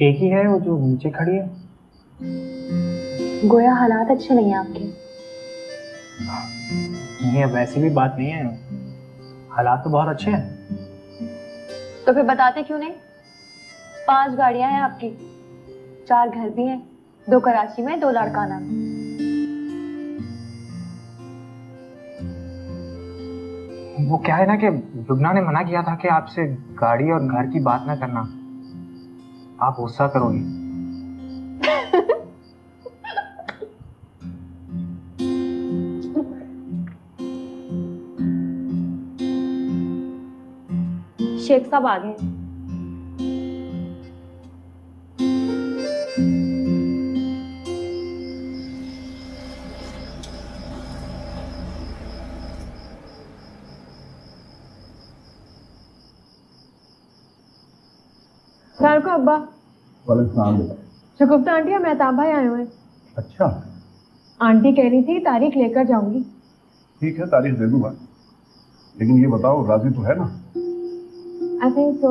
एक ही है वो जो नीचे खड़ी है। गोया हालात अच्छे नहीं है आपके। नहीं, अब वैसी भी बात नहीं है, हालात तो बहुत अच्छे हैं। तो फिर बताते क्यों नहीं? 5 गाड़ियां हैं आपकी, 4 घर भी हैं, 2 कराची में, 2 लाड़काना में। वो क्या है ना कि लुबना ने मना किया था कि आपसे गाड़ी और घर की बात ना करना, आप गुस्सा करोगी। शेख साहब आ गए। को अब्बा। शगुफ्ता आंटी और मेहताब भाई आए हुए हैं। अच्छा, आंटी कह रही थी तारीख लेकर जाऊंगी। ठीक है, तारीख दे दूंगा, लेकिन ये बताओ राजी तो है ना? I think so.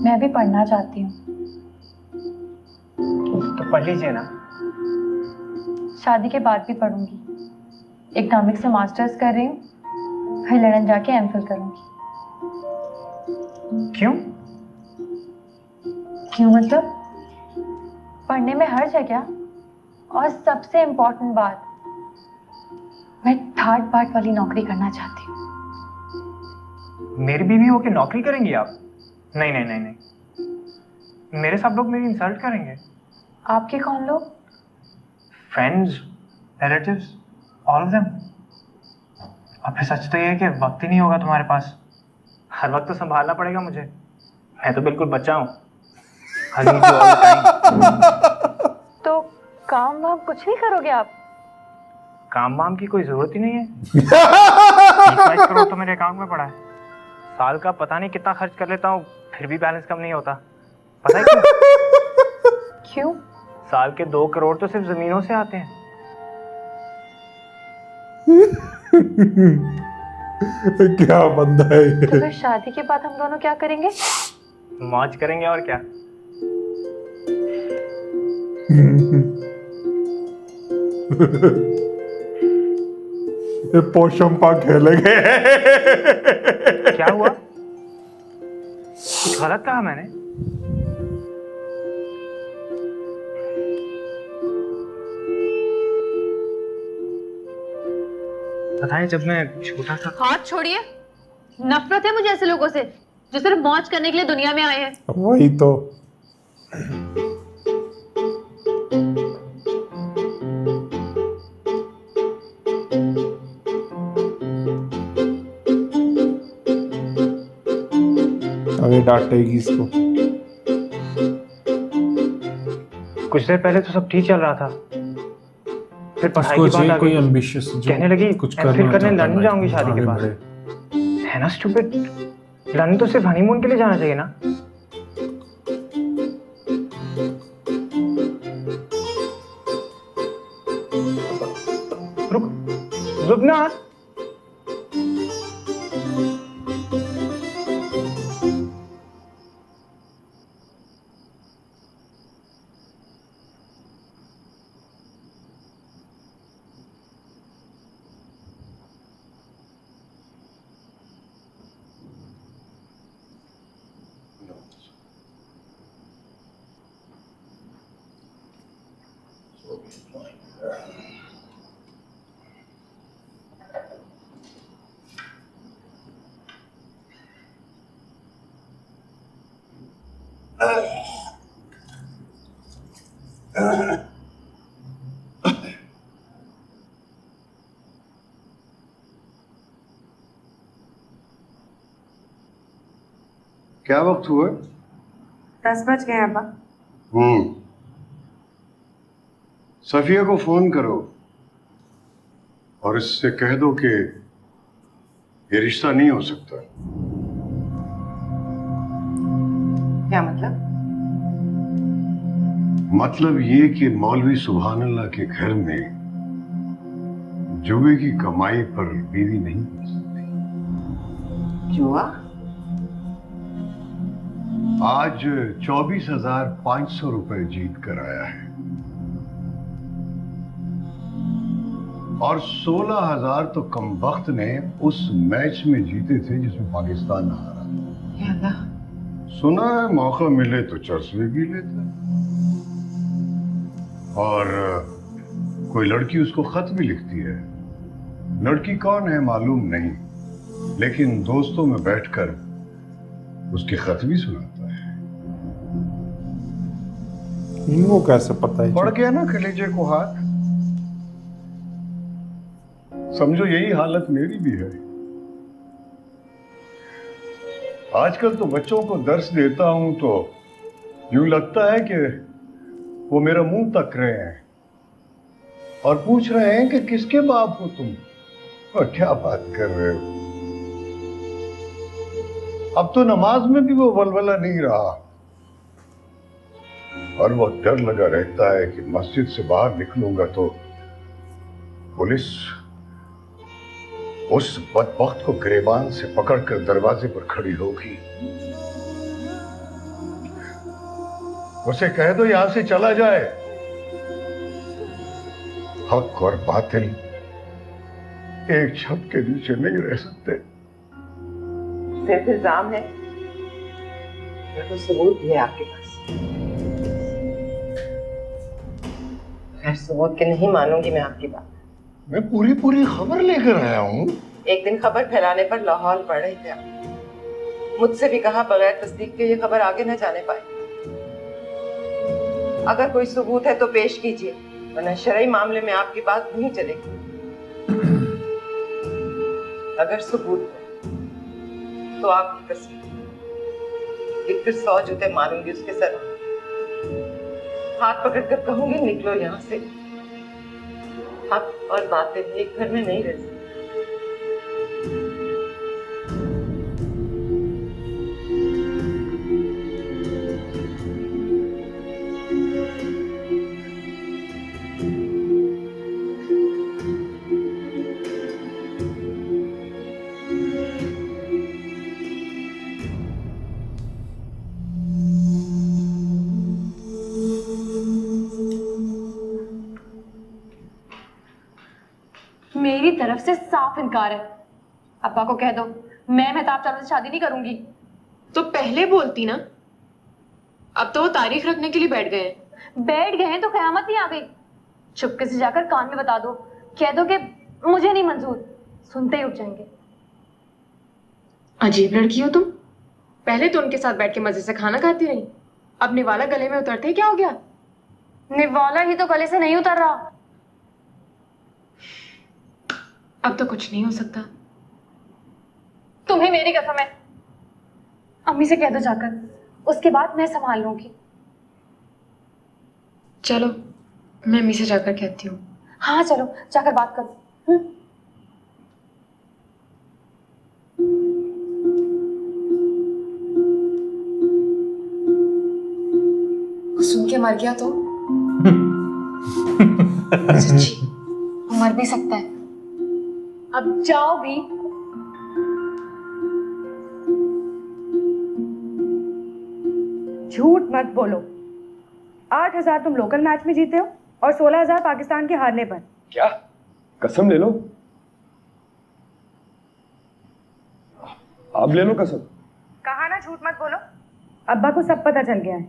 मैं भी पढ़ना चाहती हूँ। तो पढ़ लीजिए ना। शादी के बाद भी पढ़ूंगी। इकोनॉमिक्स से मास्टर्स कर रही हूँ, फिर लंदन जाके एमफिल करूंगी। क्यों? क्यों मतलब? पढ़ने में हर्ज है क्या? और सबसे इम्पोर्टेंट बात, मैं थर्ड पार्ट वाली नौकरी करना चाहती हूँ। मेरी बीवी होके नौकरी करेंगी आप? नहीं नहीं नहीं नहीं, मेरे सब लोग मेरी इंसल्ट करेंगे। आपके कौन लोग? Friends, relatives, all of them. और फिर सच तो ये है कि वक्त ही नहीं होगा तुम्हारे पास, हर वक्त तो संभालना पड़ेगा मुझे। मैं तो बिल्कुल बच्चा हूँ। Her need you all the time. तो काम वाम कुछ नहीं करोगे आप? काम वाम की कोई जरूरत ही नहीं है। 20-22 करोड़ तो मेरे अकाउंट में पड़ा है, साल का पता नहीं कितना खर्च कर लेता हूँ, फिर भी बैलेंस कम नहीं होता। पता है क्यों? क्यों? साल के 2 करोड़ तो सिर्फ जमीनों से आते हैं। क्या बंदा है ये? तो फिर शादी के बाद हम दोनों क्या करेंगे? मौज करेंगे और क्या। पोशंपा खेलेंगे। क्या हुआ? कुछ गलत कहा मैंने? बताएं, जब मैं छोटा था। हाथ छोड़िए। नफरत है मुझे ऐसे लोगों से जो सिर्फ मौज करने के लिए दुनिया में आए हैं। वही तो। अभी डांटेगी इसको। कुछ देर पहले तो सब ठीक चल रहा था, फिर पढ़ाई की बात आ कोई गई। एम्बिशियस कहने लगी कुछ एमफिल करना करने चाहता लंदन जाऊंगी शादी के बाद। है ना स्टूपिड, लंदन तो सिर्फ हनीमून के लिए जाना चाहिए ना। रुक, रुकना। क्या वक्त हुआ? 10 बज गए अब्बा। सफिया को फोन करो और इससे कह दो कि ये रिश्ता नहीं हो सकता। क्या मतलब? मतलब ये कि मौलवी सुभान अल्लाह के घर में जुए की कमाई पर बीवी नहीं कर सकती। जुआ? आज 24,500 रुपए जीत कर आया है और 16,000 तो कमबख्त ने उस मैच में जीते थे जिसमें पाकिस्तान हारा। या अल्लाह। सुना है मौका मिले तो चर्च में भी लेता है और कोई लड़की उसको खत भी लिखती है। लड़की कौन है मालूम नहीं, लेकिन दोस्तों में बैठकर उसके खत भी सुनाता है। इनको कैसे पता है? पड़ गया ना कलेजे को हाथ। समझो यही हालत मेरी भी है। आजकल तो बच्चों को दर्स देता हूं तो यूं लगता है कि वो मेरा मुंह तक रहे हैं और पूछ रहे हैं कि किसके बाप हो तुम और क्या बात कर रहे हो। अब तो नमाज में भी वो वलवला नहीं रहा और वो डर लगा रहता है कि मस्जिद से बाहर निकलूंगा तो पुलिस उस बदबख्त को गिरेबान से पकड़कर दरवाजे पर खड़ी होगी। उसे कह दो यहां से चला जाए। हक और बातिल एक छत के नीचे नहीं रह सकते। सिर्फ इल्जाम है या तो सबूत भी है आपके पास? खैर सबूत के नहीं मानूंगी मैं आपकी बात। मैं पूरी खबर लेकर आया हूं। एक दिन खबर फैलाने पर लाहौल पड़ रहे थे आप। मुझसे भी कहा बगैर तस्दीक के ये खबर आगे न जाने पाए। अगर कोई सबूत है तो पेश कीजिए, वरना शरई मामले में आपकी बात नहीं चलेगी। अगर सबूत है तो आपकी तस्वीर लिखकर 100 जूते मारूंगी उसके सर। हाथ पकड़कर कहूंगी निकलो यहाँ से। हक और बातें एक घर में नहीं रह सकती। मेरी तरफ से साफ इनकार है। अब्बा को कह दो मैं मेहताब चाचा से शादी नहीं करूंगी। तो पहले बोलती ना। अब तो वो तारीख रखने के लिए बैठ गए हैं। बैठ गए हैं तो कयामत ही आ गई। चुपके से जाकर कान में बता दो, कह दो कि मुझे नहीं मंजूर। सुनते ही उठ जाएंगे। अजीब लड़की हो तुम। पहले तो उनके साथ बैठ के मजे से खाना खाती रही, अब निवाला गले में उतरते ही क्या हो गया? निवाला ही तो गले से नहीं उतर रहा। अब तो कुछ नहीं हो सकता। तुम्हें मेरी कसम है। अम्मी से कह दो जाकर, उसके बाद मैं संभाल लूंगी। चलो मैं अम्मी से जाकर कहती हूँ। हाँ चलो जाकर बात करो। वो सुन के मर गया तो सच्ची वो मर भी सकता है। अब जाओ भी। झूठ मत बोलो। 8,000 तुम लोकल मैच में जीते हो और 16,000 पाकिस्तान के हारने पर। क्या? कसम ले लो। आप ले लो कसम। कहा ना झूठ मत बोलो। अब्बा को सब पता चल गया है।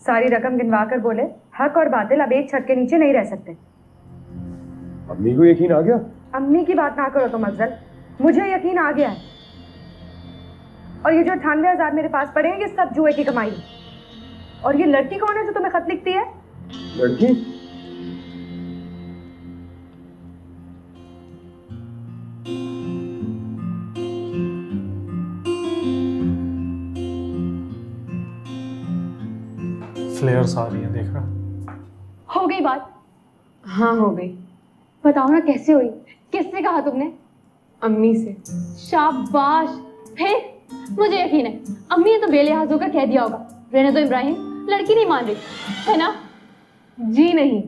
सारी रकम गिनवा कर बोले हक और बातिल अब एक छत के नीचे नहीं रह सकते। अम्मी को यकीन आ गया? अम्मी की बात ना करो तुम अफजल, मुझे यकीन आ गया है। और ये जो 98,000 मेरे पास पड़े हैं ये सब जुए की कमाई है। और ये लड़की कौन है जो तुम्हें खत लिखती है? लड़की? फ्लेयर्स आ रही है, देख रहा। हो गई बात? हाँ हो गई। बताओ ना कैसे हुई? किससे कहा तुमने? अम्मी से। शाबाश। फिर मुझे यकीन है अम्मी ने तो बेलिहाज होकर कह दिया होगा रहने दो इब्राहिम, लड़की नहीं मान रही है ना? जी नहीं,